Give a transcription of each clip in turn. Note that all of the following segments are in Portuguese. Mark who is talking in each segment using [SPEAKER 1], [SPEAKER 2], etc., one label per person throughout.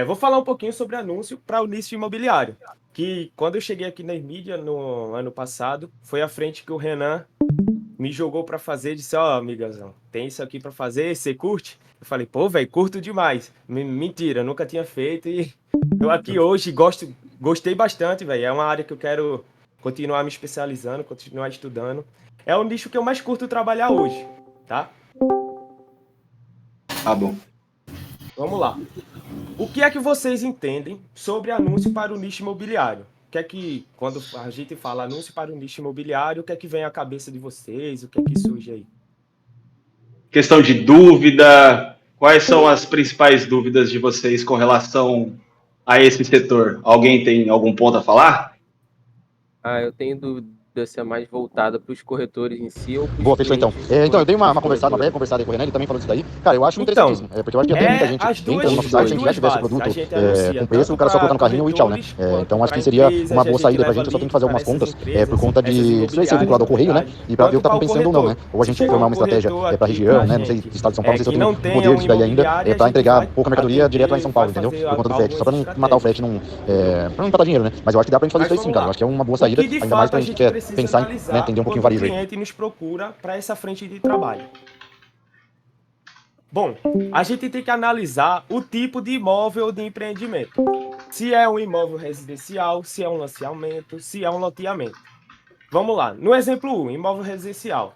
[SPEAKER 1] Vou falar um pouquinho sobre anúncio para o nicho imobiliário, que quando eu cheguei aqui na mídia no ano passado, foi a frente que o Renan me jogou para fazer, disse, ó, amigazão, tem isso aqui para fazer, você curte? Eu falei, pô, velho, curto demais. Mentira, eu nunca tinha feito e eu aqui hoje gostei bastante, velho. É uma área que eu quero continuar me especializando, continuar estudando. É o nicho que eu mais curto trabalhar hoje, tá?
[SPEAKER 2] Tá bom.
[SPEAKER 1] Vamos lá. O que é que vocês entendem sobre anúncio para o nicho imobiliário? O que é que, quando a gente fala anúncio para o nicho imobiliário, o que é que vem à cabeça de vocês? O que é que surge aí?
[SPEAKER 2] Questão de dúvida, quais são as principais dúvidas de vocês com relação a esse setor? Alguém tem algum ponto a falar?
[SPEAKER 3] Eu tenho dúvida se é mais voltada para os corretores em si ou para os
[SPEAKER 4] Boa, fechou então.
[SPEAKER 3] clientes
[SPEAKER 4] Então, eu dei uma conversada, uma
[SPEAKER 3] corretores.
[SPEAKER 4] breve conversada aí com o Renan, ele também falou disso daí. Cara, eu acho
[SPEAKER 1] Então,
[SPEAKER 4] interessantíssimo, porque eu acho que ia ter muita gente
[SPEAKER 1] as
[SPEAKER 4] que entra no nosso
[SPEAKER 1] duas,
[SPEAKER 4] site,
[SPEAKER 1] as
[SPEAKER 4] se a gente já
[SPEAKER 1] duas
[SPEAKER 4] tivesse o
[SPEAKER 1] bases. A
[SPEAKER 4] produto
[SPEAKER 1] gente anuncia
[SPEAKER 4] com preço, o
[SPEAKER 1] tanto
[SPEAKER 4] cara só
[SPEAKER 1] para
[SPEAKER 4] coloca no carrinho e tchau, né?
[SPEAKER 1] corretores quanto
[SPEAKER 4] Então, acho
[SPEAKER 1] para
[SPEAKER 4] que seria
[SPEAKER 1] empresas.
[SPEAKER 4] uma
[SPEAKER 1] A
[SPEAKER 4] boa
[SPEAKER 1] gente
[SPEAKER 4] saída pra
[SPEAKER 1] leva
[SPEAKER 4] gente, eu só tenho
[SPEAKER 1] link
[SPEAKER 4] que fazer
[SPEAKER 1] para
[SPEAKER 4] algumas
[SPEAKER 1] essas
[SPEAKER 4] contas,
[SPEAKER 1] empresas,
[SPEAKER 4] por conta
[SPEAKER 1] essas
[SPEAKER 4] de, não sei se é
[SPEAKER 1] imobiliárias,
[SPEAKER 4] vinculado
[SPEAKER 1] na
[SPEAKER 4] ao correio, né?
[SPEAKER 1] verdade,
[SPEAKER 4] E pra ver o
[SPEAKER 1] quanto
[SPEAKER 4] que tá
[SPEAKER 1] para o
[SPEAKER 4] compensando ou não, né?
[SPEAKER 1] corretor.
[SPEAKER 4] Ou a
[SPEAKER 1] Se
[SPEAKER 4] gente
[SPEAKER 1] chegar
[SPEAKER 4] formar
[SPEAKER 1] um
[SPEAKER 4] uma estratégia
[SPEAKER 1] corretor
[SPEAKER 4] pra
[SPEAKER 1] aqui com
[SPEAKER 4] região,
[SPEAKER 1] a
[SPEAKER 4] né? Não sei,
[SPEAKER 1] gente
[SPEAKER 4] estado de São Paulo, não sei se
[SPEAKER 1] que
[SPEAKER 4] eu
[SPEAKER 1] não
[SPEAKER 4] tenho o
[SPEAKER 1] tenha
[SPEAKER 4] poder
[SPEAKER 1] um
[SPEAKER 4] disso daí ainda,
[SPEAKER 1] imobiliário, a
[SPEAKER 4] pra
[SPEAKER 1] gente
[SPEAKER 4] entregar
[SPEAKER 1] vai
[SPEAKER 4] pouca mercadoria direto lá em
[SPEAKER 1] atender,
[SPEAKER 4] São
[SPEAKER 1] vai
[SPEAKER 4] Paulo, entendeu?
[SPEAKER 1] fazer
[SPEAKER 4] Por conta do frete, só pra
[SPEAKER 1] algumas
[SPEAKER 4] não matar o
[SPEAKER 1] estratégias.
[SPEAKER 4] frete, não,
[SPEAKER 1] Entendeu?
[SPEAKER 4] pra não empatar dinheiro, né? Mas eu acho que dá pra gente fazer
[SPEAKER 1] Mas
[SPEAKER 4] isso aí sim,
[SPEAKER 1] vamos
[SPEAKER 4] cara. Eu
[SPEAKER 1] lá.
[SPEAKER 4] acho que é uma boa
[SPEAKER 1] O
[SPEAKER 4] saída,
[SPEAKER 1] que de
[SPEAKER 4] ainda mais
[SPEAKER 1] fato
[SPEAKER 4] pra
[SPEAKER 1] a
[SPEAKER 4] gente que
[SPEAKER 1] gente
[SPEAKER 4] quer
[SPEAKER 1] precisa
[SPEAKER 4] pensar em, né,
[SPEAKER 1] analisar
[SPEAKER 4] atender um pouquinho o
[SPEAKER 1] quando um
[SPEAKER 4] varejo aí.
[SPEAKER 1] cliente nos procura para essa frente de trabalho? Bom, a gente tem que analisar o tipo de imóvel de empreendimento. Se é um imóvel residencial, se é um lançamento, se é um loteamento. Vamos lá. No exemplo 1, imóvel residencial.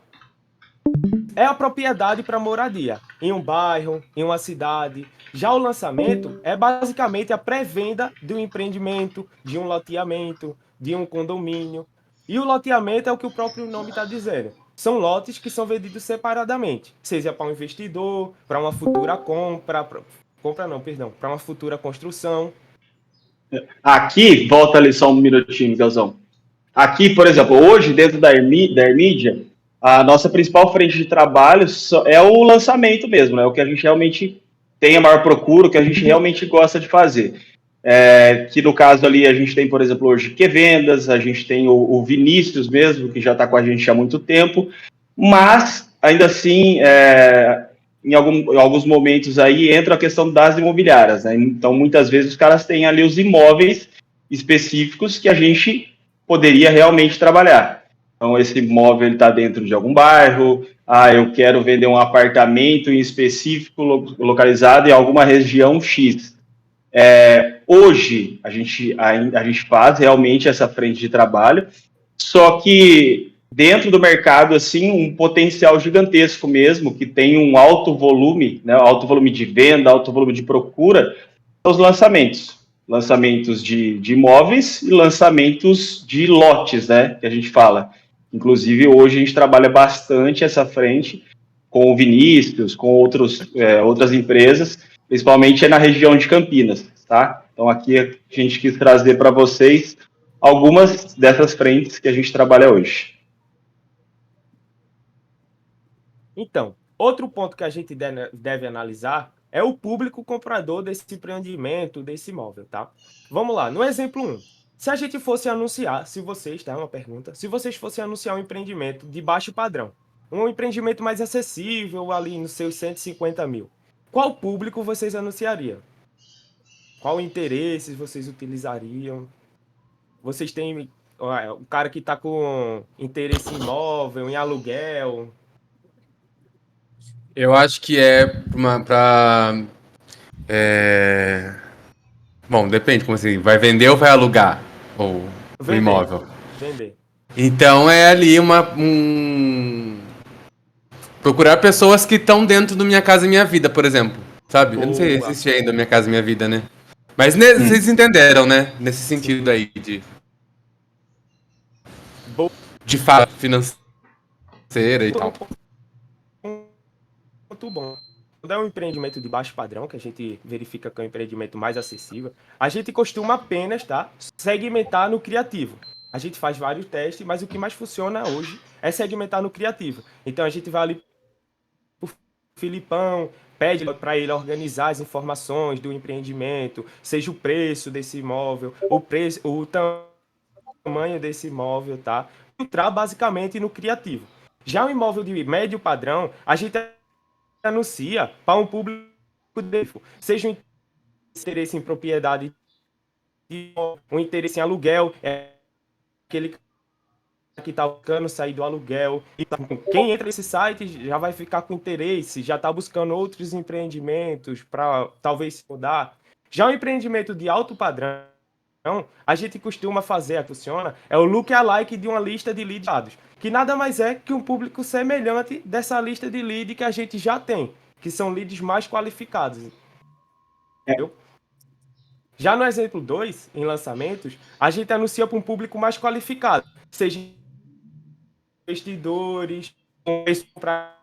[SPEAKER 1] É a propriedade para moradia, em um bairro, em uma cidade. Já o lançamento é basicamente a pré-venda de um empreendimento, de um loteamento, de um condomínio. E o loteamento é o que o próprio nome está dizendo. São lotes que são vendidos separadamente, seja para um investidor, para uma futura compra, para uma futura construção.
[SPEAKER 2] Aqui, volta ali só um minutinho, Miguelzão. Aqui, por exemplo, hoje, dentro da Hermídia, a nossa principal frente de trabalho é o lançamento mesmo, né? O que a gente realmente tem a maior procura, o que a gente realmente gosta de fazer. Que no caso ali a gente tem, por exemplo, hoje Vendas, a gente tem o Vinícius mesmo, que já está com a gente há muito tempo, mas ainda assim, em alguns momentos aí entra a questão das imobiliárias, né? Então, muitas vezes os caras têm ali os imóveis específicos que a gente poderia realmente trabalhar. Então, esse imóvel está dentro de algum bairro, eu quero vender um apartamento em específico localizado em alguma região X. Hoje, a gente faz realmente essa frente de trabalho, só que dentro do mercado, assim, um potencial gigantesco mesmo, que tem um alto volume, né, alto volume de venda, alto volume de procura, são os lançamentos. Lançamentos de imóveis e lançamentos de lotes, né, que a gente fala. Inclusive, hoje a gente trabalha bastante essa frente com o Vinícius, com outras empresas, principalmente na região de Campinas, tá? Então, aqui a gente quis trazer para vocês algumas dessas frentes que a gente trabalha hoje.
[SPEAKER 1] Então, outro ponto que a gente deve analisar é o público comprador desse empreendimento, desse imóvel, tá? Vamos lá, no exemplo 1. Se a gente fosse anunciar, se vocês, tá? Uma pergunta. Se vocês fossem anunciar um empreendimento de baixo padrão, um empreendimento mais acessível, ali nos seus 150 mil, qual público vocês anunciariam? Qual interesses vocês utilizariam? Vocês têm o cara que está com interesse em imóvel, em aluguel?
[SPEAKER 5] Eu acho que é pra. Bom, depende, como assim, vai vender ou vai alugar o
[SPEAKER 1] Vender.
[SPEAKER 5] imóvel?
[SPEAKER 1] Vender.
[SPEAKER 5] Então é ali procurar pessoas que estão dentro do Minha Casa Minha Vida, por exemplo. Sabe? Eu não sei se
[SPEAKER 1] Boa.
[SPEAKER 5] existe ainda Minha Casa Minha Vida, né? Mas vocês entenderam, né? Nesse sentido aí
[SPEAKER 1] Boa.
[SPEAKER 5] de fato financeira e tal.
[SPEAKER 1] Muito bom. Quando é um empreendimento de baixo padrão, que a gente verifica que é um empreendimento mais acessível, a gente costuma apenas, tá, segmentar no criativo. A gente faz vários testes, mas o que mais funciona hoje é segmentar no criativo. Então a gente vai ali pro Filipão, pede para ele organizar as informações do empreendimento, seja o preço desse imóvel, o tamanho desse imóvel, tá? Entrar basicamente no criativo. Já o imóvel de médio padrão, a gente anuncia para um público, seja um interesse em propriedade, um interesse em aluguel, aquele que está buscando sair do aluguel. Então, quem entra nesse site já vai ficar com interesse, já está buscando outros empreendimentos para talvez se mudar. Já o empreendimento de alto padrão, a gente costuma fazer, funciona, é o lookalike de uma lista de leads dados, que nada mais é que um público semelhante dessa lista de leads que a gente já tem, que são leads mais qualificados. Entendeu? Já no exemplo 2, em lançamentos, a gente anuncia para um público mais qualificado, seja investidores, para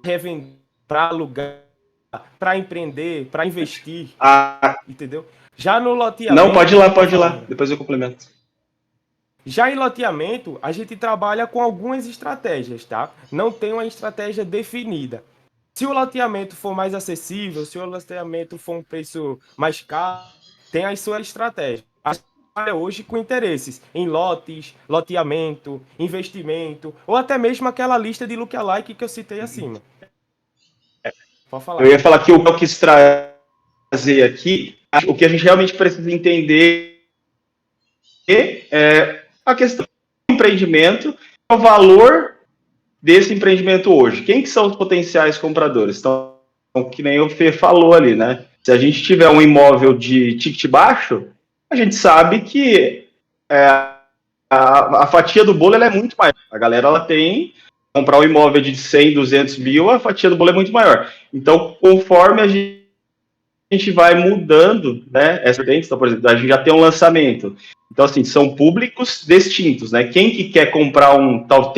[SPEAKER 1] revender, para alugar, para empreender, para investir, entendeu? Já no loteamento...
[SPEAKER 2] Não, pode ir lá, depois eu complemento.
[SPEAKER 1] Já em loteamento, a gente trabalha com algumas estratégias, tá? Não tem uma estratégia definida. Se o loteamento for mais acessível, se o loteamento for um preço mais caro, tem as suas estratégias. A gente trabalha hoje com interesses em lotes, loteamento, investimento, ou até mesmo aquela lista de lookalike que eu citei acima. Pode falar.
[SPEAKER 2] Eu ia falar que o que eu quis trazer aqui, o que a gente realmente precisa entender é a questão do empreendimento, o valor desse empreendimento hoje. Quem que são os potenciais compradores? Então, que nem o Fê falou ali, né? Se a gente tiver um imóvel de ticket baixo, a gente sabe que a fatia do bolo ela é muito maior. A galera ela tem comprar um imóvel de 100, 200 mil, a fatia do bolo é muito maior. Então, conforme a gente vai mudando, né? Então, por exemplo, a gente já tem um lançamento. Então, assim, são públicos distintos, né? Quem que quer comprar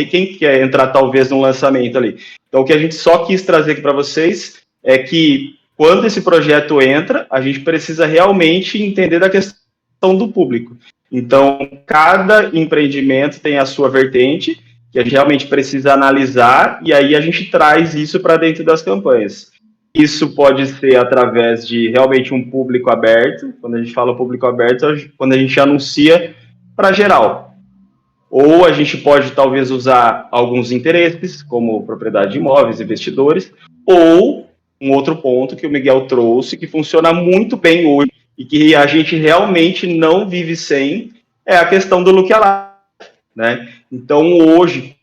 [SPEAKER 2] quem quer entrar talvez num lançamento ali. Então, o que a gente só quis trazer aqui para vocês é que quando esse projeto entra, a gente precisa realmente entender da questão do público. Então, cada empreendimento tem a sua vertente, que a gente realmente precisa analisar, e aí a gente traz isso para dentro das campanhas. Isso pode ser através de realmente um público aberto. Quando a gente fala público aberto, quando a gente anuncia para geral. Ou a gente pode talvez usar alguns interesses, como propriedade de imóveis, investidores, ou um outro ponto que o Miguel trouxe, que funciona muito bem hoje, e que a gente realmente não vive sem, é a questão do lookalike, né? Então, hoje,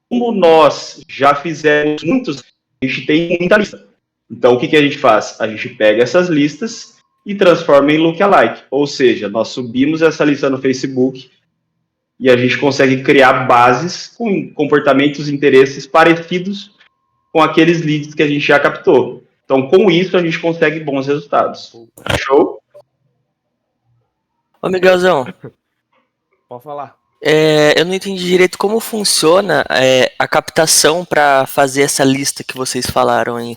[SPEAKER 2] como nós já fizemos muitos, a gente tem muita lista. Então, o que a gente faz? A gente pega essas listas e transforma em lookalike. Ou seja, nós subimos essa lista no Facebook e a gente consegue criar bases com comportamentos e interesses parecidos com aqueles leads que a gente já captou. Então, com isso, a gente consegue bons resultados. Show?
[SPEAKER 6] Ô, Miguelzão.
[SPEAKER 1] Pode falar.
[SPEAKER 6] Eu não entendi direito como funciona a captação para fazer essa lista que vocês falaram aí.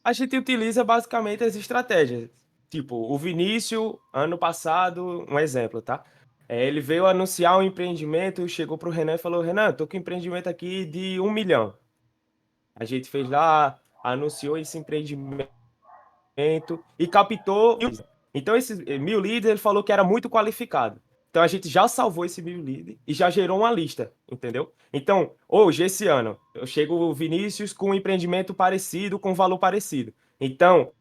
[SPEAKER 1] A gente utiliza basicamente as estratégias. Tipo, o Vinícius, ano passado, um exemplo, tá? Ele veio anunciar um empreendimento, chegou pro Renan e falou: Renan, tô com um empreendimento aqui de 1 milhão. A gente fez lá, anunciou esse empreendimento e captou. Então, esses 1.000 leads, ele falou que era muito qualificado. Então, a gente já salvou esse 1.000 leads e já gerou uma lista, entendeu? Então, hoje, esse ano, eu chego o Vinícius com um empreendimento parecido, com um valor parecido. Então,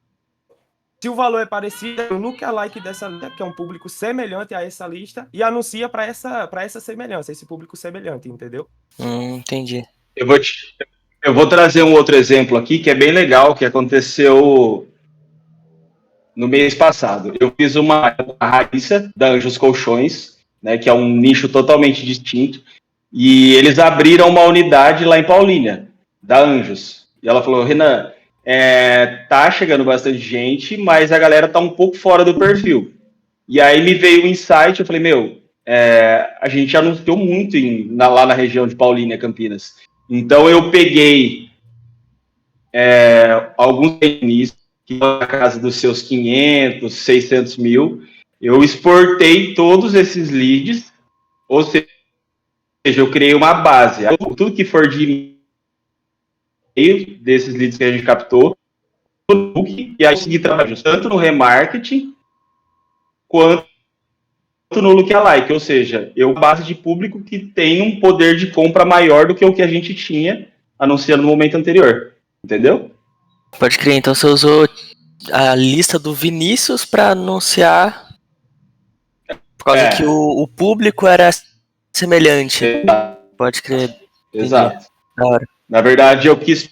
[SPEAKER 1] se o valor é parecido, o lookalike dessa lista, que é um público semelhante a essa lista, e anuncia para essa semelhança, esse público semelhante, entendeu?
[SPEAKER 6] Entendi.
[SPEAKER 2] Eu vou trazer um outro exemplo aqui, que é bem legal, que aconteceu no mês passado. Eu fiz a Raíssa, da Anjos Colchões, né, que é um nicho totalmente distinto, e eles abriram uma unidade lá em Paulínia, da Anjos. E ela falou: Renan, tá chegando bastante gente, mas a galera tá um pouco fora do perfil. E aí me veio o insight, eu falei: a gente anunciou muito lá na região de Paulínia, Campinas. Então eu peguei alguns nichos, que na casa dos seus 500, 600 mil, eu exportei todos esses leads, ou seja, eu criei uma base. Tudo que for de meio desses leads que a gente captou, e aí segui trabalhando tanto no remarketing, quanto no lookalike, ou seja, base de público que tem um poder de compra maior do que o que a gente tinha anunciando no momento anterior, entendeu?
[SPEAKER 6] Pode crer, então você usou a lista do Vinícius para anunciar, por causa que o público era semelhante. Pode crer.
[SPEAKER 2] Exato.
[SPEAKER 6] Da hora.
[SPEAKER 2] Na verdade, eu quis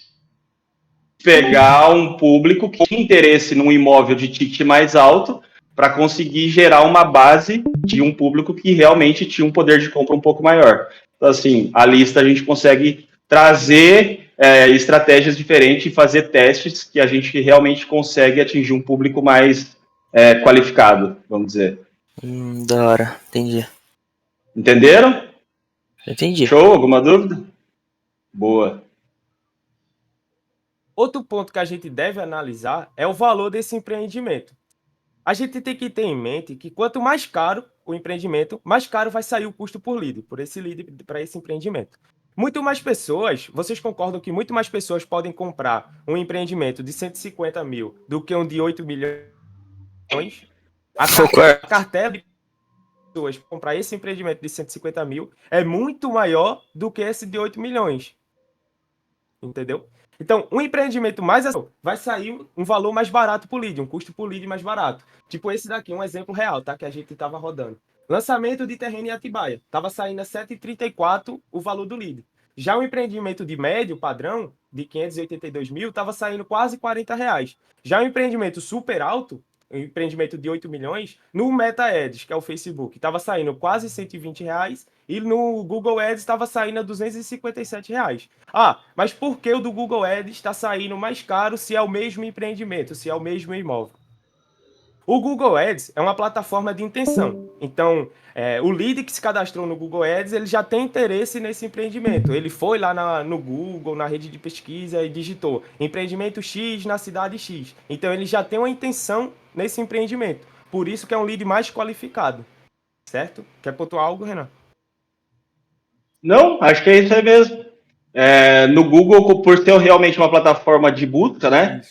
[SPEAKER 2] pegar um público que tinha interesse num imóvel de ticket mais alto para conseguir gerar uma base de um público que realmente tinha um poder de compra um pouco maior. Então, assim, a lista a gente consegue trazer estratégias diferentes e fazer testes que a gente realmente consegue atingir um público mais qualificado, vamos dizer.
[SPEAKER 6] Da hora, entendi.
[SPEAKER 2] Entenderam?
[SPEAKER 6] Entendi.
[SPEAKER 2] Show? Alguma dúvida? Boa.
[SPEAKER 1] Outro ponto que a gente deve analisar é o valor desse empreendimento. A gente tem que ter em mente que quanto mais caro o empreendimento, mais caro vai sair o custo por lead, por esse lead para esse empreendimento. Muito mais pessoas, vocês concordam que muito mais pessoas podem comprar um empreendimento de 150 mil do que um de 8 milhões? A cartela de pessoas para comprar esse empreendimento de 150 mil é muito maior do que esse de 8 milhões. Entendeu? Então, um empreendimento mais assim, vai sair um valor mais barato por lead, um custo por lead mais barato. Tipo esse daqui, um exemplo real, tá? Que a gente estava rodando. Lançamento de terreno em Atibaia. Estava saindo a 7,34 o valor do lead. Já o empreendimento de médio padrão, de 582 mil, estava saindo quase R$40. Já o empreendimento super alto, o empreendimento de 8 milhões, no Meta Ads, que é o Facebook, estava saindo quase R$120 e no Google Ads estava saindo a R$257. Ah, mas por que o do Google Ads está saindo mais caro se é o mesmo empreendimento, se é o mesmo imóvel? O Google Ads é uma plataforma de intenção. Então, o lead que se cadastrou no Google Ads, ele já tem interesse nesse empreendimento. Ele foi lá no Google, na rede de pesquisa e digitou empreendimento X na cidade X. Então, ele já tem uma intenção nesse empreendimento. Por isso que é um lead mais qualificado. Certo? Quer pontuar algo, Renan?
[SPEAKER 2] Não, acho que é isso aí mesmo. No Google, por ser realmente uma plataforma de busca, né?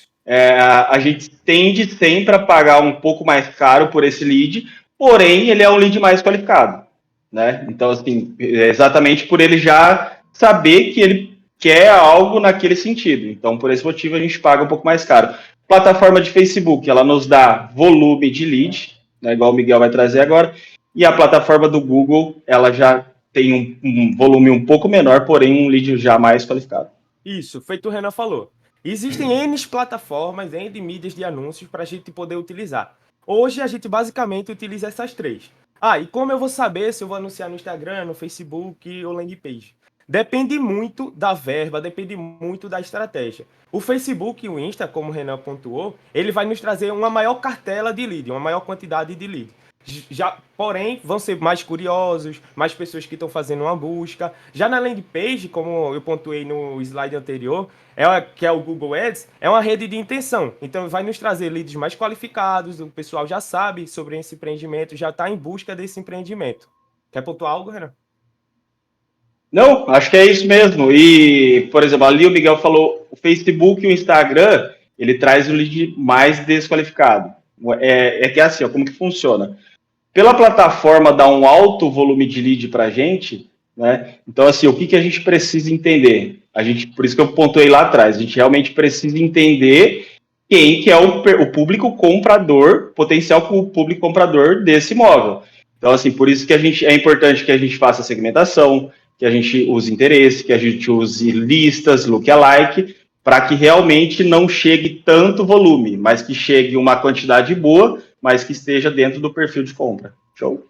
[SPEAKER 2] A gente tende sempre a pagar um pouco mais caro por esse lead, porém ele é um lead mais qualificado, né? Então, assim, exatamente por ele já saber que ele quer algo naquele sentido. Então, por esse motivo, a gente paga um pouco mais caro. Plataforma de Facebook, ela nos dá volume de lead, né, igual o Miguel vai trazer agora, e a plataforma do Google, ela já tem um volume um pouco menor, porém um lead já mais qualificado.
[SPEAKER 1] Isso, feito o Renan falou. Existem N plataformas, N mídias de anúncios para a gente poder utilizar. Hoje a gente basicamente utiliza essas três. Ah, e como eu vou saber se eu vou anunciar no Instagram, no Facebook ou landing page? Depende muito da verba, depende muito da estratégia. O Facebook e o Insta, como o Renan pontuou, ele vai nos trazer uma maior cartela de lead, uma maior quantidade de lead. Porém, vão ser mais curiosos, mais pessoas que estão fazendo uma busca. Já na landing page, como eu pontuei no slide anterior, que é o Google Ads, é uma rede de intenção. Então, vai nos trazer leads mais qualificados, o pessoal já sabe sobre esse empreendimento, já está em busca desse empreendimento. Quer pontuar algo, Renan?
[SPEAKER 2] Não, acho que é isso mesmo. E, por exemplo, ali o Miguel falou, o Facebook e o Instagram, ele traz o lead mais desqualificado. É que é assim, ó, como que funciona? Pela plataforma dar um alto volume de lead para a gente, né? Então, assim, o que a gente precisa entender? Por isso que eu pontuei lá atrás, a gente realmente precisa entender quem que é o público comprador, potencial público comprador desse imóvel. Então, assim, por isso que é importante que a gente faça a segmentação, que a gente use interesse, que a gente use listas, lookalike, para que realmente não chegue tanto volume, mas que chegue uma quantidade boa, mas que esteja dentro do perfil de compra. Show?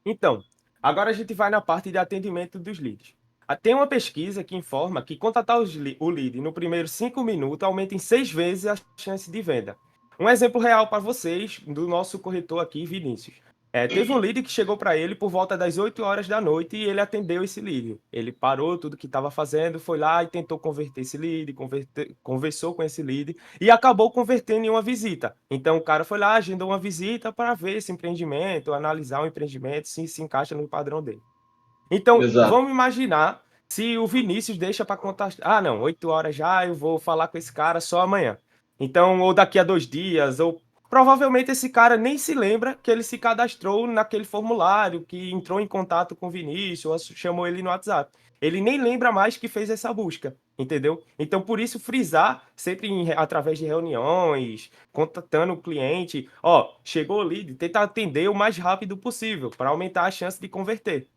[SPEAKER 1] Então, agora a gente vai na parte de atendimento dos leads. Tem uma pesquisa que informa que contatar o lead no primeiro 5 minutos aumenta em 6 vezes a chance de venda. Um exemplo real para vocês do nosso corretor aqui, Vinícius. Teve um lead que chegou para ele por volta das 8 horas da noite e ele atendeu esse lead. Ele parou tudo que estava fazendo, foi lá e tentou converter esse lead, conversou com esse lead e acabou convertendo em uma visita. Então o cara foi lá, agendou uma visita para ver esse empreendimento, analisar o empreendimento, se encaixa no padrão dele. Então,
[SPEAKER 2] Exato.
[SPEAKER 1] vamos imaginar se o Vinícius deixa para contar. Ah, não, 8 horas já, eu vou falar com esse cara só amanhã. Então, ou daqui a 2 dias, ou provavelmente esse cara nem se lembra que ele se cadastrou naquele formulário, que entrou em contato com o Vinícius, ou chamou ele no WhatsApp. Ele nem lembra mais que fez essa busca. entendeu? Então, por isso, frisar sempre através de reuniões, contatando o cliente, ó, chegou o lead, tenta atender o mais rápido possível, para aumentar a chance de converter.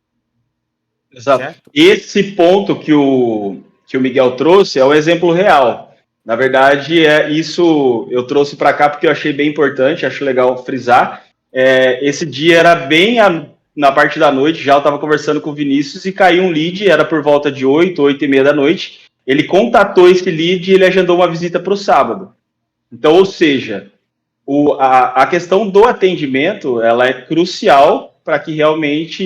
[SPEAKER 2] Exato.
[SPEAKER 1] Certo?
[SPEAKER 2] Esse ponto que o Miguel trouxe é um exemplo real. Na verdade, isso eu trouxe para cá porque eu achei bem importante, acho legal frisar. Esse dia era bem na parte da noite, já eu estava conversando com o Vinícius e caiu um lead, era por volta de 8h30 da noite. Ele contatou esse lead e ele agendou uma visita para o sábado. Então, ou seja, a questão do atendimento, ela é crucial para que realmente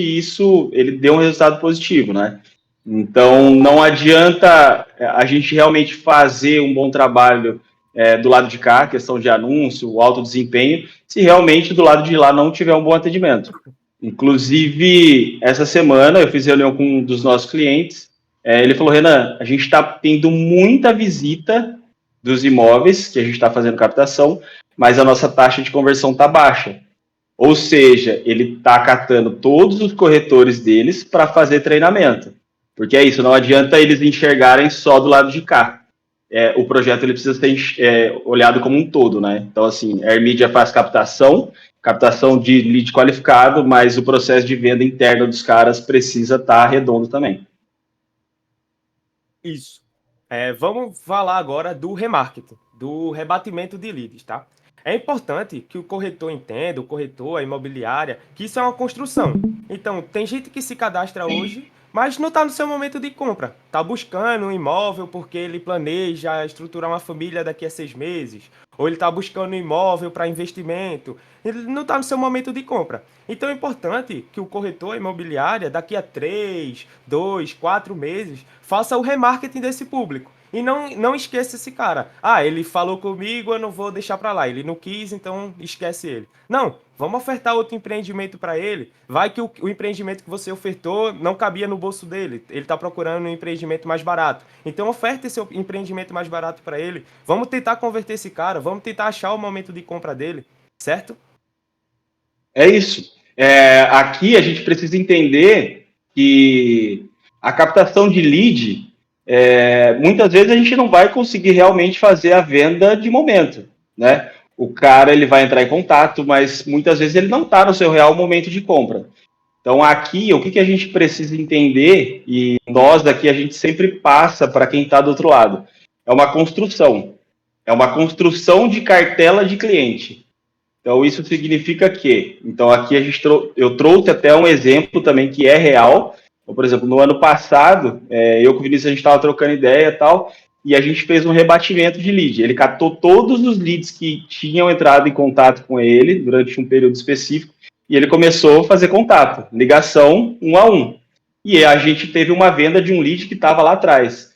[SPEAKER 2] ele dê um resultado positivo, né? Então, não adianta a gente realmente fazer um bom trabalho do lado de cá, questão de anúncio, o alto desempenho, se realmente do lado de lá não tiver um bom atendimento. Inclusive, essa semana eu fiz reunião com um dos nossos clientes, ele falou, Renan, a gente está tendo muita visita dos imóveis que a gente está fazendo captação, mas a nossa taxa de conversão está baixa. Ou seja, ele está catando todos os corretores deles para fazer treinamento. Porque é isso, não adianta eles enxergarem só do lado de cá. O projeto ele precisa ser olhado como um todo, né? Então, assim, a Airmedia faz captação de lead qualificado, mas o processo de venda interna dos caras precisa estar redondo também.
[SPEAKER 1] Isso. Vamos falar agora do remarketing, do rebatimento de leads, tá? É importante que o corretor entenda, o corretor, a imobiliária, que isso é uma construção. Então, tem gente que se cadastra hoje, mas não está no seu momento de compra. Está buscando um imóvel porque ele planeja estruturar uma família daqui a 6 meses. Ou ele está buscando um imóvel para investimento. Ele não está no seu momento de compra. Então é importante que o corretor, a imobiliária, daqui a 3, 2, 4 meses, faça o remarketing desse público. E não esqueça esse cara. Ah, ele falou comigo, eu não vou deixar para lá. Ele não quis, então esquece ele. Não, vamos ofertar outro empreendimento para ele. Vai que o empreendimento que você ofertou não cabia no bolso dele. Ele está procurando um empreendimento mais barato. Então oferta esse empreendimento mais barato para ele. Vamos tentar converter esse cara. Vamos tentar achar o momento de compra dele. Certo?
[SPEAKER 2] É isso. Aqui a gente precisa entender que a captação de lead, muitas vezes a gente não vai conseguir realmente fazer a venda de momento, né? O cara ele vai entrar em contato, mas muitas vezes ele não está no seu real momento de compra. Então aqui, o que a gente precisa entender, e nós aqui a gente sempre passa para quem está do outro lado, é uma construção. É uma construção de cartela de cliente. Então isso significa que, então aqui eu trouxe até um exemplo também que é real. Então, por exemplo, no ano passado, eu com o Vinícius a gente estava trocando ideia e tal, e a gente fez um rebatimento de lead. Ele catou todos os leads que tinham entrado em contato com ele durante um período específico, e ele começou a fazer contato, ligação 1 a 1. E a gente teve uma venda de um lead que estava lá atrás.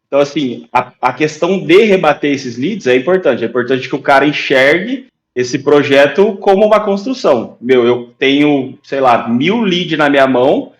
[SPEAKER 2] Então, assim, a questão de rebater esses leads é importante. É importante que o cara enxergue esse projeto como uma construção. Eu tenho, sei lá, 1000 leads na minha mão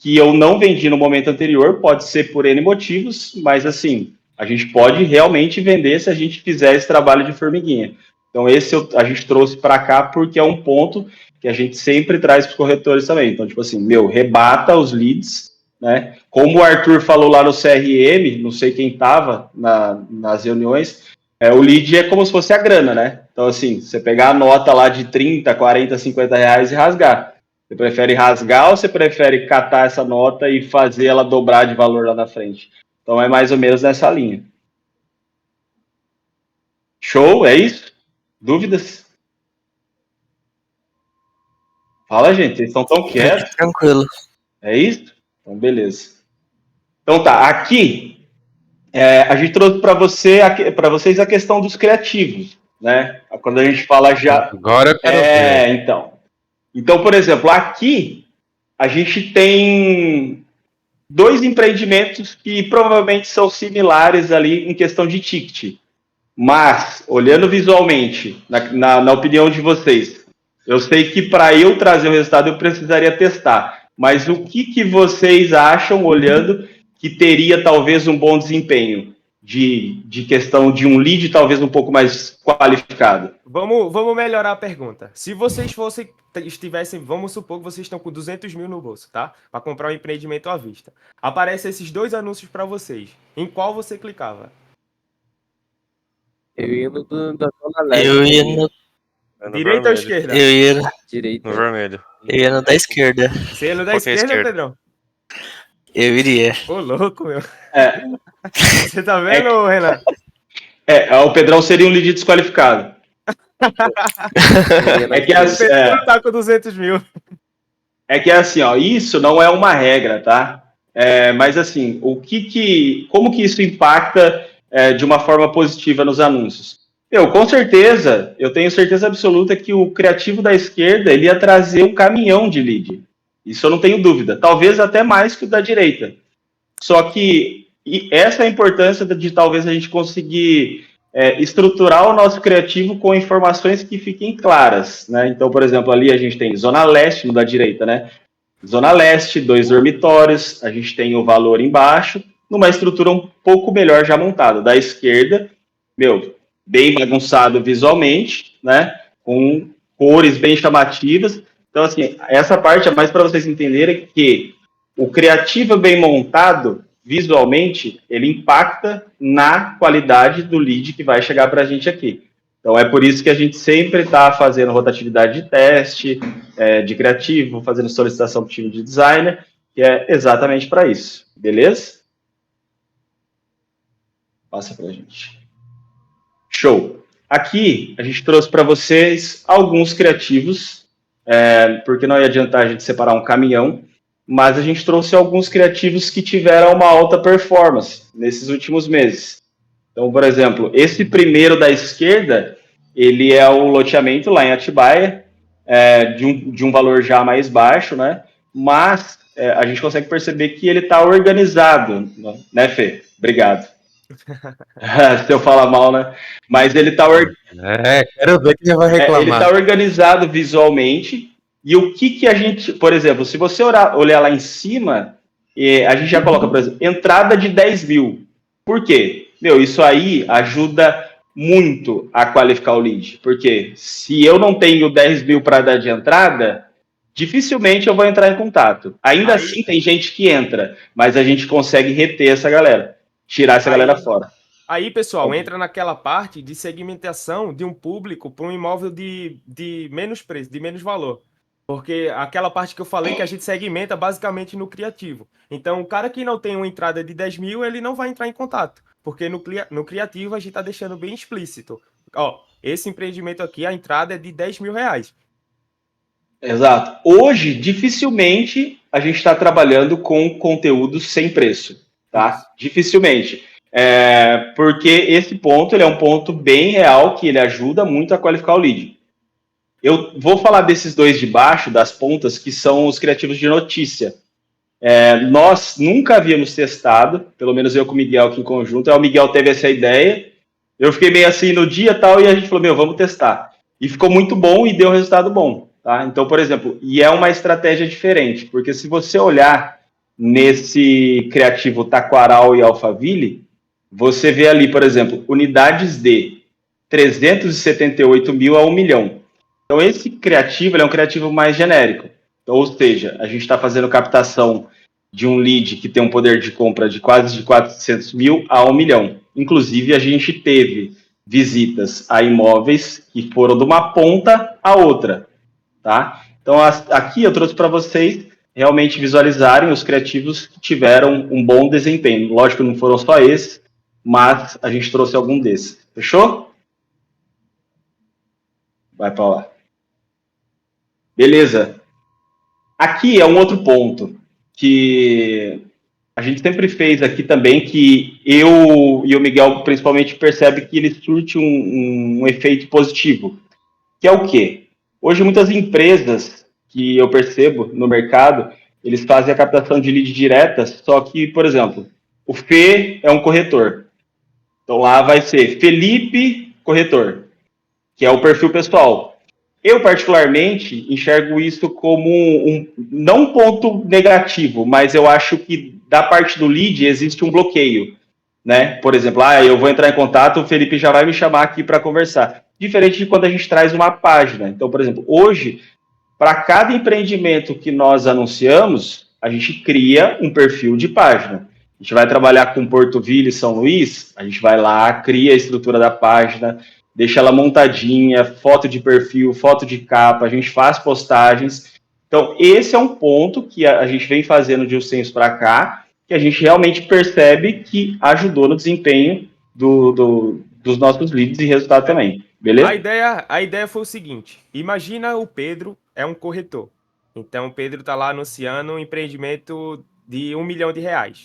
[SPEAKER 2] que eu não vendi no momento anterior, pode ser por N motivos, mas assim, a gente pode realmente vender se a gente fizer esse trabalho de formiguinha. Então esse a gente trouxe para cá porque é um ponto que a gente sempre traz para os corretores também. Então, tipo assim, rebata os leads, né? Como o Arthur falou lá no CRM, não sei quem estava nas reuniões, o lead é como se fosse a grana, né? Então, assim, você pegar a nota lá de 30, 40, 50 reais e rasgar. Você prefere rasgar ou você prefere catar essa nota e fazer ela dobrar de valor lá na frente? Então, é mais ou menos nessa linha. Show? É isso? Dúvidas? Fala, gente. Vocês estão tão quietos.
[SPEAKER 6] Tranquilo.
[SPEAKER 2] É isso? Então, beleza. Então, tá. Aqui, a gente trouxe para vocês a questão dos criativos, né? Quando a gente fala já...
[SPEAKER 5] Agora eu quero ver.
[SPEAKER 2] Então, por exemplo, aqui a gente tem 2 empreendimentos que provavelmente são similares ali em questão de ticket. Mas, olhando visualmente, na opinião de vocês, eu sei que para eu trazer o resultado eu precisaria testar. Mas o que vocês acham, olhando, que teria talvez um bom desempenho? de questão de um lead talvez um pouco mais qualificado?
[SPEAKER 1] Vamos melhorar a pergunta. Se vocês estivessem, vamos supor que vocês estão com 200 mil no bolso, tá? Para comprar um empreendimento à vista. Aparecem esses 2 anúncios para vocês. Em qual você clicava?
[SPEAKER 3] Eu ia no da Zona Leste.
[SPEAKER 6] Eu ia no,
[SPEAKER 1] Direita ou esquerda?
[SPEAKER 6] eu ia,
[SPEAKER 3] Direita.
[SPEAKER 7] No vermelho.
[SPEAKER 6] eu ia no da esquerda.
[SPEAKER 1] Você ia no da
[SPEAKER 7] Qual que é a
[SPEAKER 1] esquerda,
[SPEAKER 7] esquerda?
[SPEAKER 1] Pedrão?
[SPEAKER 6] Eu iria.
[SPEAKER 1] Ô, louco, meu.
[SPEAKER 2] É.
[SPEAKER 1] Você tá vendo, Renan?
[SPEAKER 2] O Pedrão seria um lead desqualificado. É que
[SPEAKER 1] O Pedrão tá com 200 mil.
[SPEAKER 2] É que é assim, ó, isso não é uma regra, tá? Mas assim, como que isso impacta de uma forma positiva nos anúncios? Com certeza, eu tenho certeza absoluta que o criativo da esquerda ele ia trazer um caminhão de lead. Isso eu não tenho dúvida. Talvez até mais que o da direita. Só que essa é a importância de talvez a gente conseguir estruturar o nosso criativo com informações que fiquem claras, né? Então, por exemplo, ali a gente tem Zona Leste no da direita, né? Zona Leste, 2 dormitórios, a gente tem o valor embaixo, numa estrutura um pouco melhor já montada. Da esquerda, bem bagunçado visualmente, né? Com cores bem chamativas. Então, assim, essa parte é mais para vocês entenderem que o criativo bem montado, visualmente, ele impacta na qualidade do lead que vai chegar para a gente aqui. Então, é por isso que a gente sempre está fazendo rotatividade de teste, de criativo, fazendo solicitação para o time de designer, que é exatamente para isso. Beleza? Passa para a gente. Show. Aqui, a gente trouxe para vocês alguns criativos, porque não ia adiantar a gente separar um caminhão, mas a gente trouxe alguns criativos que tiveram uma alta performance nesses últimos meses. Então, por exemplo, esse primeiro da esquerda, ele é o loteamento lá em Atibaia, de um valor já mais baixo, né? Mas a gente consegue perceber que ele está organizado, né, Fê? Obrigado. Se eu falar mal, né? Mas ele está
[SPEAKER 5] Quero ver quem vai reclamar.
[SPEAKER 2] ele está organizado visualmente. E o que a gente, por exemplo, se você olhar lá em cima, a gente já coloca, por exemplo, entrada de 10 mil. Por quê? Isso aí ajuda muito a qualificar o lead. Porque se eu não tenho 10 mil para dar de entrada, dificilmente eu vou entrar em contato. Ainda assim, tem gente que entra, mas a gente consegue reter essa galera, tirar essa galera fora.
[SPEAKER 1] Aí, pessoal, entra naquela parte de segmentação de um público para um imóvel de menos preço, de menos valor. Porque aquela parte que eu falei que a gente segmenta basicamente no criativo. Então, o cara que não tem uma entrada de 10 mil, ele não vai entrar em contato. Porque no criativo a gente está deixando bem explícito. Ó, esse empreendimento aqui, a entrada é de 10 mil reais.
[SPEAKER 2] Exato. Hoje, dificilmente, a gente está trabalhando com conteúdo sem preço. Tá? Dificilmente. Porque esse ponto ele é um ponto bem real, que ele ajuda muito a qualificar o lead. Eu vou falar desses dois de baixo, das pontas, que são os criativos de notícia. Nós nunca havíamos testado, pelo menos eu com o Miguel aqui em conjunto. O Miguel teve essa ideia, eu fiquei meio assim no dia e tal, e a gente falou, vamos testar. E ficou muito bom e deu resultado bom. Tá? Então, por exemplo, e é uma estratégia diferente, porque se você olhar nesse criativo Taquaral e Alphaville, você vê ali, por exemplo, unidades de 378 mil a 1 milhão. Então, esse criativo ele é um criativo mais genérico. Então, ou seja, a gente está fazendo captação de um lead que tem um poder de compra de quase de 400 mil a 1 milhão. Inclusive, a gente teve visitas a imóveis que foram de uma ponta a outra. Tá? Então, aqui eu trouxe para vocês realmente visualizarem os criativos que tiveram um bom desempenho. Lógico que não foram só esses, mas a gente trouxe algum desses. Fechou? Vai para lá. Beleza. Aqui é um outro ponto que a gente sempre fez aqui também, que eu e o Miguel principalmente percebe que ele surte um efeito positivo, que é o quê? Hoje muitas empresas que eu percebo no mercado, eles fazem a captação de lead direta, só que, por exemplo, o Fê é um corretor. Então lá vai ser Felipe Corretor, que é o perfil pessoal. Eu, particularmente, enxergo isso como não um ponto negativo, mas eu acho que da parte do lead existe um bloqueio. né? Por exemplo, eu vou entrar em contato, o Felipe já vai me chamar aqui para conversar. Diferente de quando a gente traz uma página. Então, por exemplo, hoje, para cada empreendimento que nós anunciamos, a gente cria um perfil de página. A gente vai trabalhar com Porto Vilha e São Luís, a gente vai lá, cria a estrutura da página, deixa ela montadinha, foto de perfil, foto de capa, a gente faz postagens. Então, esse é um ponto que a gente vem fazendo de uns tempos para cá, que a gente realmente percebe que ajudou no desempenho dos nossos leads e resultado também. Beleza?
[SPEAKER 1] A ideia foi o seguinte: imagina o Pedro é um corretor. Então, o Pedro está lá anunciando um empreendimento de R$1 milhão.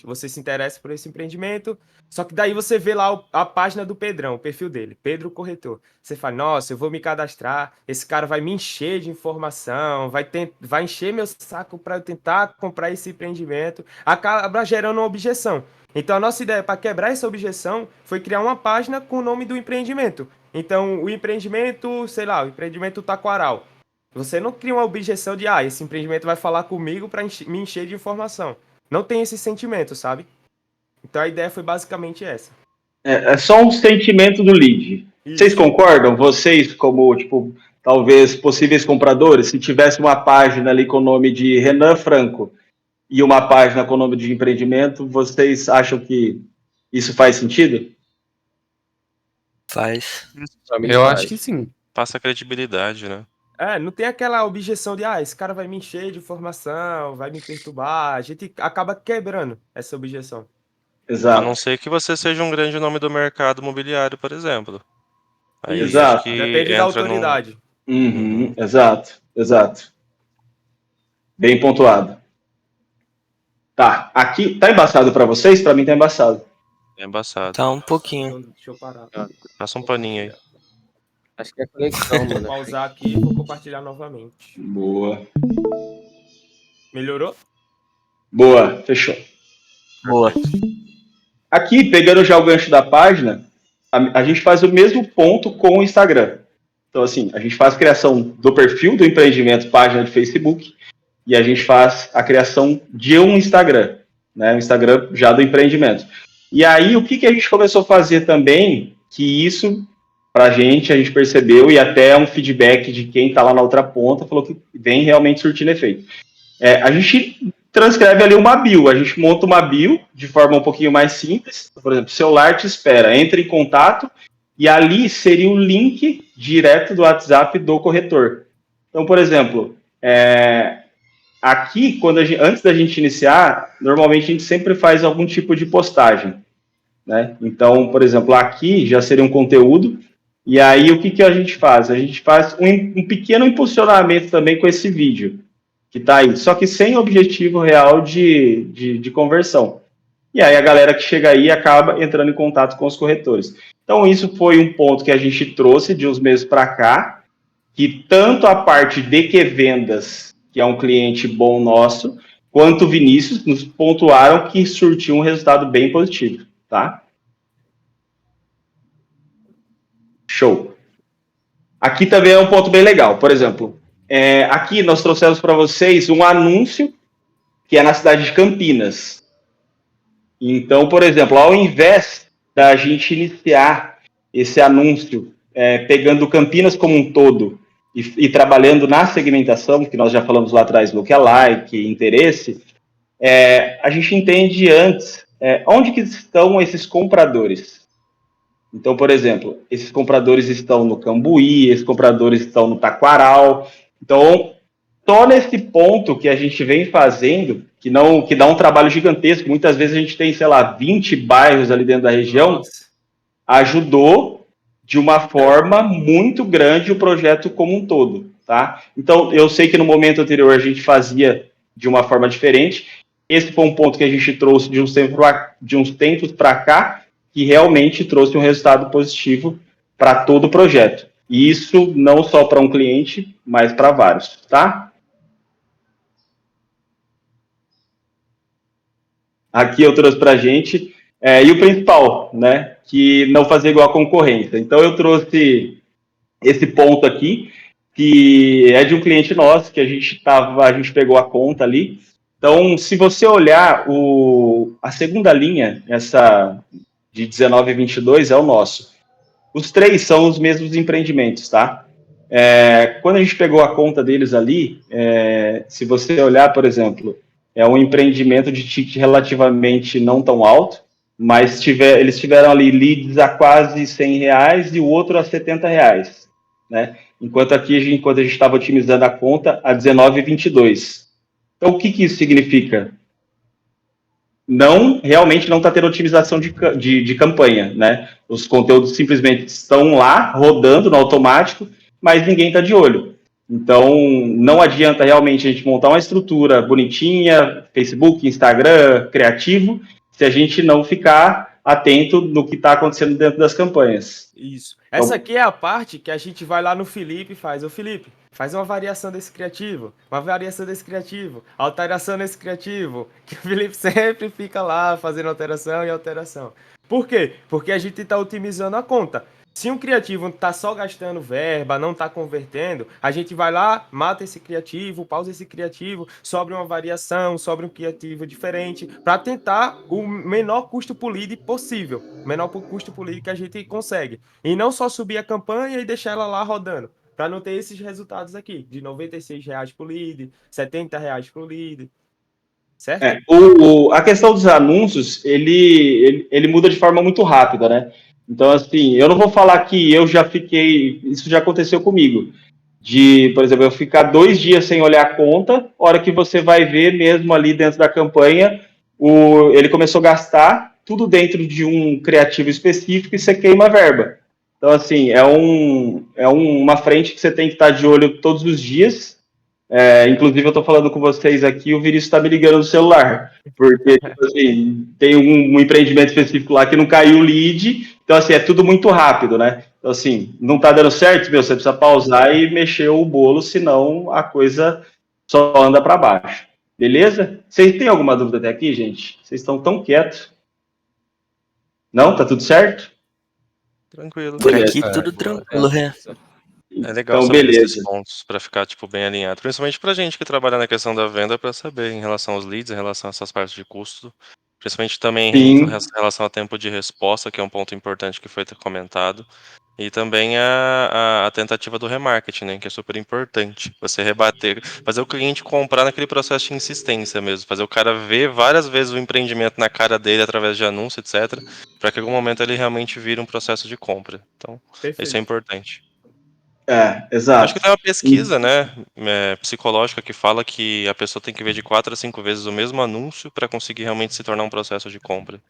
[SPEAKER 1] Você se interessa por esse empreendimento, só que daí você vê lá a página do Pedrão, o perfil dele, Pedro Corretor. Você fala, nossa, eu vou me cadastrar, esse cara vai me encher de informação, vai encher meu saco para eu tentar comprar esse empreendimento, acaba gerando uma objeção. Então, a nossa ideia para quebrar essa objeção foi criar uma página com o nome do empreendimento. Então, o empreendimento, sei lá, o empreendimento Taquaral. Você não cria uma objeção de, esse empreendimento vai falar comigo para me encher de informação. Não tem esse sentimento, sabe? Então a ideia foi basicamente essa.
[SPEAKER 2] É só um sentimento do lead. Isso. Vocês concordam? Vocês, como, tipo, talvez possíveis compradores, se tivesse uma página ali com o nome de Renan Franco e uma página com o nome de empreendimento, vocês acham que isso faz sentido?
[SPEAKER 6] Faz.
[SPEAKER 5] Eu acho que sim.
[SPEAKER 7] Passa credibilidade, né?
[SPEAKER 1] Não tem aquela objeção de, esse cara vai me encher de informação, vai me perturbar. A gente acaba quebrando essa objeção.
[SPEAKER 2] Exato.
[SPEAKER 7] A não ser que você seja um grande nome do mercado imobiliário, por exemplo. Aí
[SPEAKER 2] Exato.
[SPEAKER 1] Depende da autoridade.
[SPEAKER 2] Exato. Bem pontuado. Tá, aqui tá embaçado para vocês? Para mim tá embaçado.
[SPEAKER 7] É embaçado.
[SPEAKER 6] Tá um pouquinho.
[SPEAKER 1] Deixa eu parar.
[SPEAKER 7] Passa um paninho aí.
[SPEAKER 3] Acho que é conexão, mano.
[SPEAKER 1] Vou pausar aqui e vou compartilhar novamente.
[SPEAKER 2] Boa.
[SPEAKER 1] Melhorou?
[SPEAKER 2] Boa, fechou.
[SPEAKER 6] Boa.
[SPEAKER 2] Aqui, pegando já o gancho da página, a gente faz o mesmo ponto com o Instagram. Então, assim, a gente faz a criação do perfil do empreendimento, página de Facebook, e a gente faz a criação de um Instagram, né? Um Instagram já do empreendimento. E aí, o que a gente começou a fazer também, que isso, pra gente, a gente percebeu, e até um feedback de quem está lá na outra ponta, falou que vem realmente surtindo efeito. A gente transcreve ali uma bio, a gente monta uma bio de forma um pouquinho mais simples. Por exemplo, celular te espera, entre em contato, e ali seria o link direto do WhatsApp do corretor. Então, por exemplo, aqui, antes da gente iniciar, normalmente a gente sempre faz algum tipo de postagem, né? Então, por exemplo, aqui já seria um conteúdo, e aí o que a gente faz? A gente faz um pequeno impulsionamento também com esse vídeo, que está aí, só que sem objetivo real de conversão. E aí a galera que chega aí acaba entrando em contato com os corretores. Então isso foi um ponto que a gente trouxe de uns meses para cá, que tanto a parte de QVendas, que é um cliente bom nosso, quanto o Vinícius nos pontuaram que surtiu um resultado bem positivo, tá? Show. Aqui também é um ponto bem legal, por exemplo, aqui nós trouxemos para vocês um anúncio que é na cidade de Campinas. Então, por exemplo, ao invés da gente iniciar esse anúncio pegando Campinas como um todo e trabalhando na segmentação, que nós já falamos lá atrás, lookalike, interesse, a gente entende antes onde que estão esses compradores. Então, por exemplo, esses compradores estão no Cambuí, esses compradores estão no Taquaral. Então, só nesse ponto que a gente vem fazendo, que dá um trabalho gigantesco, muitas vezes a gente tem, sei lá, 20 bairros ali dentro da região,
[SPEAKER 1] Nossa.
[SPEAKER 2] Ajudou de uma forma muito grande o projeto como um todo, tá? Então, eu sei que no momento anterior a gente fazia de uma forma diferente. Esse foi um ponto que a gente trouxe de uns tempos para cá, que realmente trouxe um resultado positivo para todo o projeto. E isso não só para um cliente, mas para vários, tá? Aqui eu trouxe para a gente, e o principal, né, que não fazer igual a concorrência. Então eu trouxe esse ponto aqui, que é de um cliente nosso, que a gente pegou a conta ali. Então, se você olhar a segunda linha, de 19 e 22 é o nosso. Os 3 são os mesmos empreendimentos, tá? Quando a gente pegou a conta deles ali, se você olhar, por exemplo, é um empreendimento de ticket relativamente não tão alto, mas eles tiveram ali leads a quase R$100 e o outro a R$70, né? Enquanto a gente estava otimizando a conta a 19 e 22. Então, o que isso significa? Realmente não está tendo otimização de campanha, né? Os conteúdos simplesmente estão lá, rodando no automático, mas ninguém está de olho. Então, não adianta realmente a gente montar uma estrutura bonitinha, Facebook, Instagram, criativo, se a gente não ficar atento no que está acontecendo dentro das campanhas.
[SPEAKER 1] Isso. Essa aqui é a parte que a gente vai lá no Felipe e faz. Ô Felipe, faz uma variação desse criativo, uma variação desse criativo, alteração nesse criativo, que o Felipe sempre fica lá fazendo alteração e alteração. Por quê? Porque a gente está otimizando a conta. Se um criativo está só gastando verba, não está convertendo, a gente vai lá, mata esse criativo, pausa esse criativo, sobra uma variação, sobra um criativo diferente, para tentar o menor custo por lead possível, o menor custo por lead que a gente consegue. E não só subir a campanha e deixar ela lá rodando, para não ter esses resultados aqui, de R$96 por lead, R$70 por lead. Certo?
[SPEAKER 2] A questão dos anúncios, ele muda de forma muito rápida, né? Então, assim, eu não vou falar que eu já fiquei... Isso já aconteceu comigo. Por exemplo, eu ficar 2 dias sem olhar a conta, hora que você vai ver mesmo ali dentro da campanha, ele começou a gastar tudo dentro de um criativo específico e você queima a verba. Então, assim, é uma frente que você tem que estar de olho todos os dias. Inclusive, eu estou falando com vocês aqui, o Vinícius está me ligando no celular, porque tipo assim, tem um empreendimento específico lá que não caiu o lead, então assim, é tudo muito rápido, né? Então assim, não está dando certo, você precisa pausar e mexer o bolo, senão a coisa só anda para baixo. Beleza? Vocês têm alguma dúvida até aqui, gente? Vocês estão tão quietos? Não? Tá tudo certo?
[SPEAKER 7] Tranquilo.
[SPEAKER 6] Por aqui tudo tranquilo,
[SPEAKER 7] É legal
[SPEAKER 2] então,
[SPEAKER 7] saber
[SPEAKER 2] beleza.
[SPEAKER 7] esses pontos para ficar tipo, bem alinhado. Principalmente para gente que trabalha na questão da venda, para saber em relação aos leads, em relação a essas partes de custo. Principalmente também em relação a tempo de resposta, que é um ponto importante que foi comentado. E também a tentativa do remarketing, né, que é super importante. Você rebater, fazer o cliente comprar naquele processo de insistência mesmo. Fazer o cara ver várias vezes o empreendimento na cara dele através de anúncio, etc. Para que em algum momento ele realmente vire um processo de compra. Então, isso é importante.
[SPEAKER 2] Exato.
[SPEAKER 7] Acho que tem uma pesquisa, né, psicológica que fala que a pessoa tem que ver de 4 a 5 vezes o mesmo anúncio para conseguir realmente se tornar um processo de compra.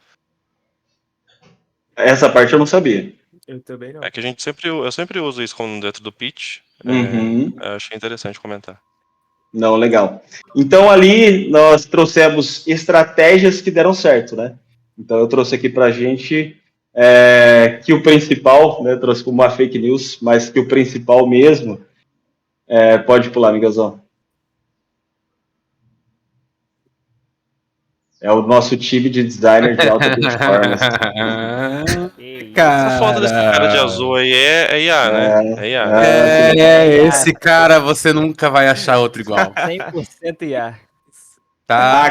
[SPEAKER 2] Essa parte eu não sabia.
[SPEAKER 1] Eu também não.
[SPEAKER 7] É que eu sempre uso isso como dentro do pitch. Eu achei interessante comentar.
[SPEAKER 2] Não, legal. Então ali nós trouxemos estratégias que deram certo, né? Então eu trouxe aqui pra gente que o principal, né, trouxe como uma fake news, mas que o principal mesmo, pode pular, Miguelzão. É o nosso time de designer de alta performance.
[SPEAKER 7] Essa foto desse cara de azul aí é IA, né? É IA.
[SPEAKER 5] Esse cara você nunca vai achar outro igual.
[SPEAKER 1] 100% IA.
[SPEAKER 5] Tá?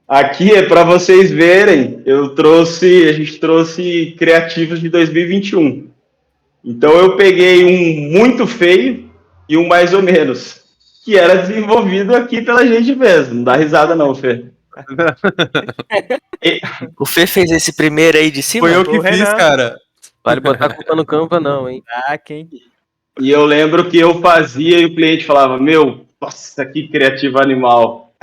[SPEAKER 2] Aqui é para vocês verem, a gente trouxe criativos de 2021. Então eu peguei um muito feio e um mais ou menos, que era desenvolvido aqui pela gente mesmo. Não dá risada não, Fê.
[SPEAKER 6] O Fê fez esse primeiro aí de cima?
[SPEAKER 5] Foi eu que fiz, cara.
[SPEAKER 3] Vale botar a culpa no Canva não, hein?
[SPEAKER 1] Quem?
[SPEAKER 2] E eu lembro que eu fazia e o cliente falava, nossa, que criativo animal.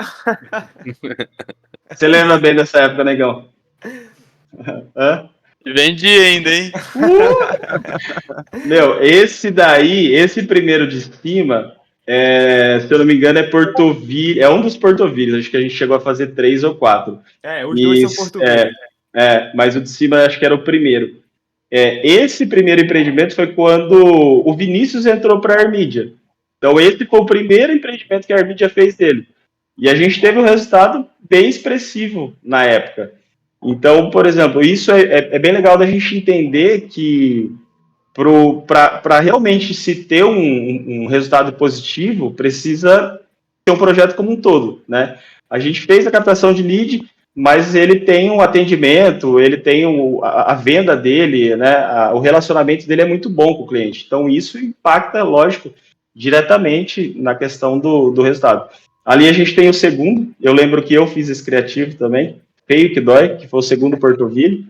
[SPEAKER 2] Você lembra bem dessa época, negão?
[SPEAKER 8] Vendi ainda, hein?
[SPEAKER 2] Esse primeiro de cima, se eu não me engano, é Portoville, é um dos Portovilles, acho que a gente chegou a fazer 3 ou 4.
[SPEAKER 1] Os dois são portugueses.
[SPEAKER 2] Mas o de cima acho que era o primeiro. Esse primeiro empreendimento foi quando o Vinícius entrou para a Armídia. Então esse foi o primeiro empreendimento que a Armídia fez dele. E a gente teve um resultado bem expressivo na época. Então, por exemplo, isso é bem legal da gente entender que para realmente se ter um resultado positivo, precisa ter um projeto como um todo, né? A gente fez a captação de lead, mas ele tem um atendimento, ele tem a venda dele, né, o relacionamento dele é muito bom com o cliente. Então, isso impacta, lógico, diretamente na questão do resultado. Ali a gente tem o segundo, eu lembro que eu fiz esse criativo também, Feio que Dói, que foi o segundo Portoville.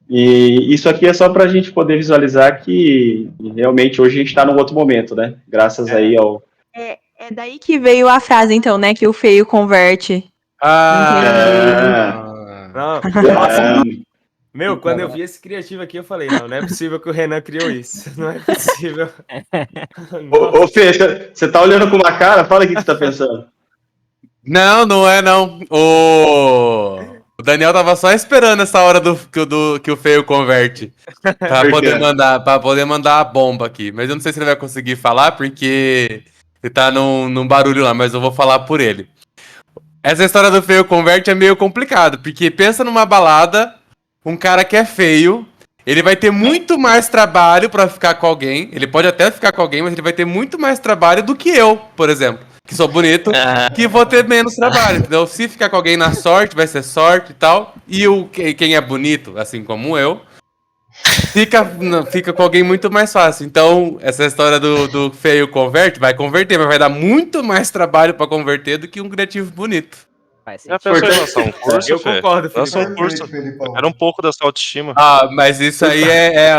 [SPEAKER 2] E isso aqui é só para a gente poder visualizar que realmente hoje a gente está num outro momento, né? Graças aí ao...
[SPEAKER 8] É daí que veio a frase, então, né? Que o feio converte.
[SPEAKER 1] Não. Meu, quando eu vi esse criativo aqui, eu falei, não é possível que o Renan criou isso. Não é possível.
[SPEAKER 2] Ô, Fê, você tá olhando com uma cara? Fala o que você tá pensando.
[SPEAKER 5] Não é não. O Daniel tava só esperando essa hora que o feio converte. Pra poder mandar a bomba aqui. Mas eu não sei se ele vai conseguir falar, porque ele tá num barulho lá, mas eu vou falar por ele. Essa história do feio converte é meio complicado, porque pensa numa balada, um cara que é feio, ele vai ter muito mais trabalho pra ficar com alguém. Ele pode até ficar com alguém, mas ele vai ter muito mais trabalho do que eu, por exemplo. Que sou bonito, que vou ter menos trabalho, entendeu? Se ficar com alguém na sorte, vai ser sorte e tal. E quem é bonito, assim como eu, fica com alguém muito mais fácil. Então, essa história do feio converte, vai converter, mas vai dar muito mais trabalho pra converter do que um criativo bonito.
[SPEAKER 7] Já pensou em lançar um curso,
[SPEAKER 1] Eu
[SPEAKER 7] Fê?
[SPEAKER 1] concordo, Felipe.
[SPEAKER 7] Lança um curso. Era um pouco da sua autoestima.
[SPEAKER 5] Mas isso aí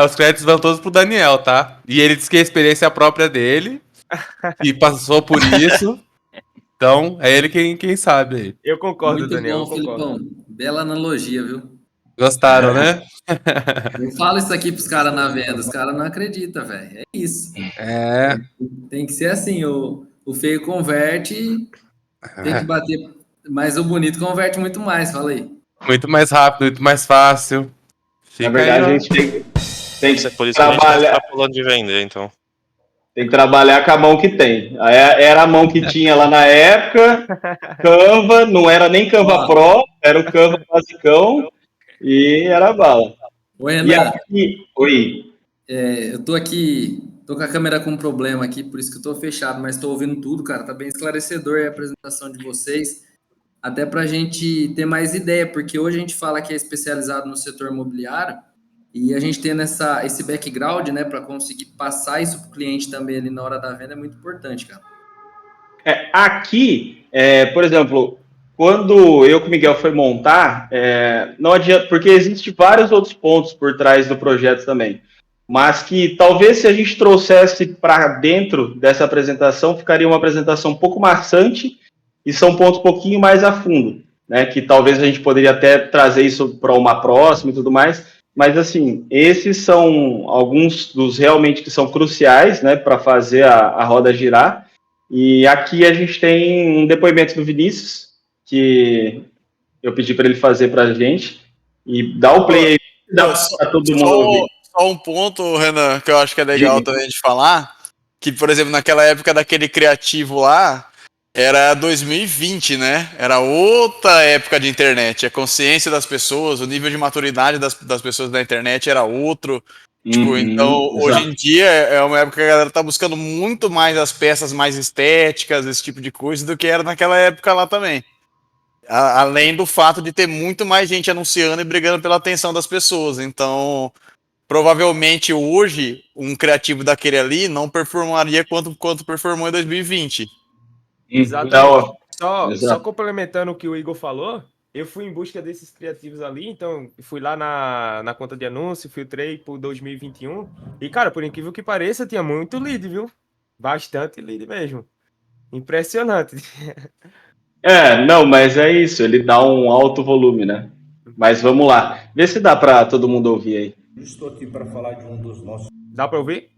[SPEAKER 5] os créditos vão todos pro Daniel, tá? E ele disse que é a experiência própria dele, e passou por isso. Então, é ele quem sabe aí.
[SPEAKER 1] Eu concordo,
[SPEAKER 9] Muito
[SPEAKER 1] Daniel.
[SPEAKER 9] bom, Filipão. Bela analogia, viu?
[SPEAKER 5] Gostaram, né?
[SPEAKER 9] Eu falo isso aqui pros caras na venda, os caras não acreditam, velho. É isso. Tem que ser assim, o feio converte, tem que bater, mas o bonito converte muito mais, fala aí.
[SPEAKER 5] Muito mais rápido, muito mais fácil.
[SPEAKER 2] Na verdade, a gente tem que
[SPEAKER 7] Por isso que a gente
[SPEAKER 2] trabalhar.
[SPEAKER 7] tá falando de vender, então.
[SPEAKER 2] Tem que trabalhar com a mão que tem. Era a mão que tinha lá na época, Canva, não era nem Canva Pro, era o Canva basicão e era bala.
[SPEAKER 9] Oi, Renan.
[SPEAKER 2] E aqui, oi.
[SPEAKER 9] Eu tô aqui, tô com a câmera com um problema aqui, por isso que eu tô fechado, mas tô ouvindo tudo, cara. Tá bem esclarecedor a apresentação de vocês, até pra gente ter mais ideia, porque hoje a gente fala que é especializado no setor imobiliário, e a gente tendo esse background, né, para conseguir passar isso para o cliente também ali na hora da venda é muito importante, cara.
[SPEAKER 2] Aqui, por exemplo, quando eu com o Miguel foi montar, não adianta, porque existem vários outros pontos por trás do projeto também, mas que talvez se a gente trouxesse para dentro dessa apresentação, ficaria uma apresentação um pouco maçante e são pontos um pouquinho mais a fundo, né, que talvez a gente poderia até trazer isso para uma próxima e tudo mais. Mas, assim, esses são alguns dos realmente que são cruciais, né, para fazer a roda girar. E aqui a gente tem um depoimento do Vinícius, que eu pedi para ele fazer para a gente. E dá o play aí, dá para todo mundo ouvir.
[SPEAKER 10] Só um ponto, Renan, que eu acho que é legal também de falar, que, por exemplo, naquela época daquele criativo lá, era 2020, né? Era outra época de internet. A consciência das pessoas, o nível de maturidade das pessoas da internet era outro. Então, hoje em dia, é uma época que a galera tá buscando muito mais as peças mais estéticas, esse tipo de coisa, do que era naquela época lá também. Além do fato de ter muito mais gente anunciando e brigando pela atenção das pessoas. Então, provavelmente hoje, um criativo daquele ali não performaria quanto performou em 2020.
[SPEAKER 1] Exatamente. Só complementando o que o Igor falou, eu fui em busca desses criativos ali, então fui lá na conta de anúncio, filtrei por 2021 e, cara, por incrível que pareça, tinha muito lead, viu? Bastante lead mesmo. Impressionante.
[SPEAKER 2] Não, mas é isso, ele dá um alto volume, né? Mas vamos lá, vê se dá para todo mundo ouvir aí.
[SPEAKER 11] Estou aqui para falar de um dos nossos...
[SPEAKER 1] Dá para ouvir?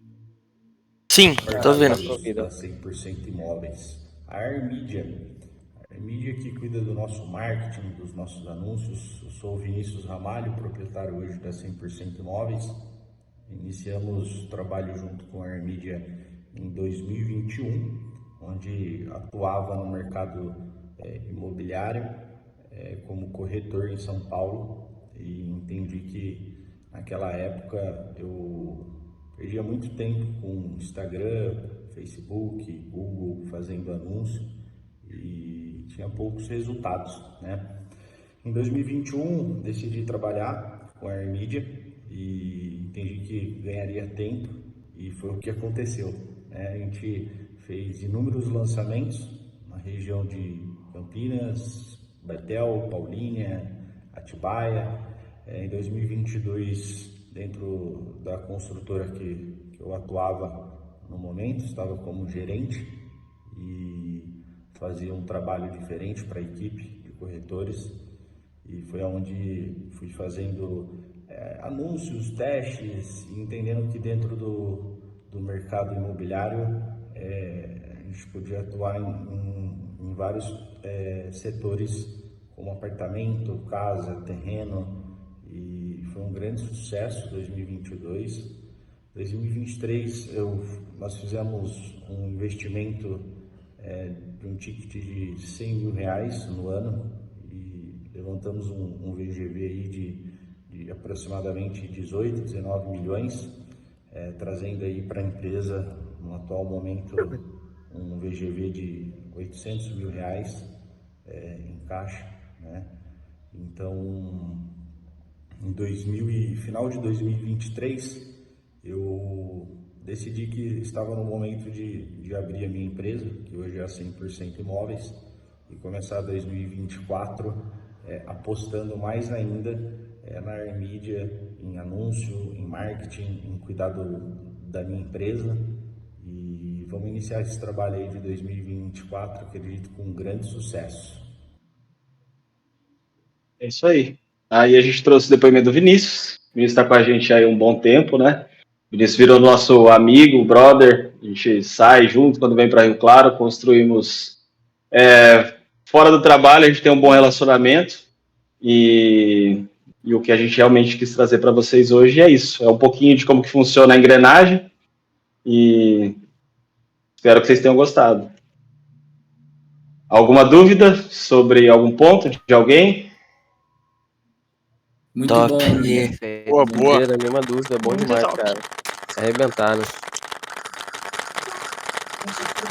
[SPEAKER 6] Sim, tô vendo.
[SPEAKER 11] 100% imóveis. A Airmedia que cuida do nosso marketing, dos nossos anúncios. Eu sou o Vinícius Ramalho, proprietário hoje da 100% Imóveis. Iniciamos o trabalho junto com a Airmedia em 2021, onde atuava no mercado imobiliário como corretor em São Paulo, e entendi que naquela época eu perdia muito tempo com Instagram, Facebook, Google, fazendo anúncio, e tinha poucos resultados, né? Em 2021, decidi trabalhar com a Airmedia e entendi que ganharia tempo e foi o que aconteceu, né? A gente fez inúmeros lançamentos na região de Campinas, Betel, Paulínia, Atibaia. Em 2022, dentro da construtora que eu atuava no momento, estava como gerente e fazia um trabalho diferente para a equipe de corretores e foi onde fui fazendo anúncios, testes, entendendo que dentro do mercado imobiliário a gente podia atuar em vários setores, como apartamento, casa, terreno, e foi um grande sucesso 2022. 2023 nós fizemos um investimento de um ticket de R$100 mil no ano e levantamos um VGV aí de aproximadamente 18, 19 milhões, trazendo aí para a empresa, no atual momento, um VGV de R$800 mil em caixa, né? Então, final de 2023, eu decidi que estava no momento de abrir a minha empresa, que hoje é a 100% Imóveis, e começar 2024 apostando mais ainda na Airmedia, em anúncio, em marketing, em cuidar da minha empresa. E vamos iniciar esse trabalho aí de 2024, acredito, com um grande sucesso.
[SPEAKER 2] É isso aí. Aí a gente trouxe o depoimento do Vinícius. O Vinícius está com a gente aí um bom tempo, né? O Vinícius virou nosso amigo, brother. A gente sai junto quando vem para Rio Claro, construímos fora do trabalho, a gente tem um bom relacionamento e o que a gente realmente quis trazer para vocês hoje é isso. É um pouquinho de como que funciona a engrenagem e espero que vocês tenham gostado. Alguma dúvida sobre algum ponto de alguém?
[SPEAKER 9] Muito
[SPEAKER 6] Top.
[SPEAKER 9] bom.
[SPEAKER 10] Boa, boa.
[SPEAKER 3] Não nenhuma dúvida, bom
[SPEAKER 6] Muito
[SPEAKER 3] demais,
[SPEAKER 6] top.
[SPEAKER 3] cara. Arrebentar, né?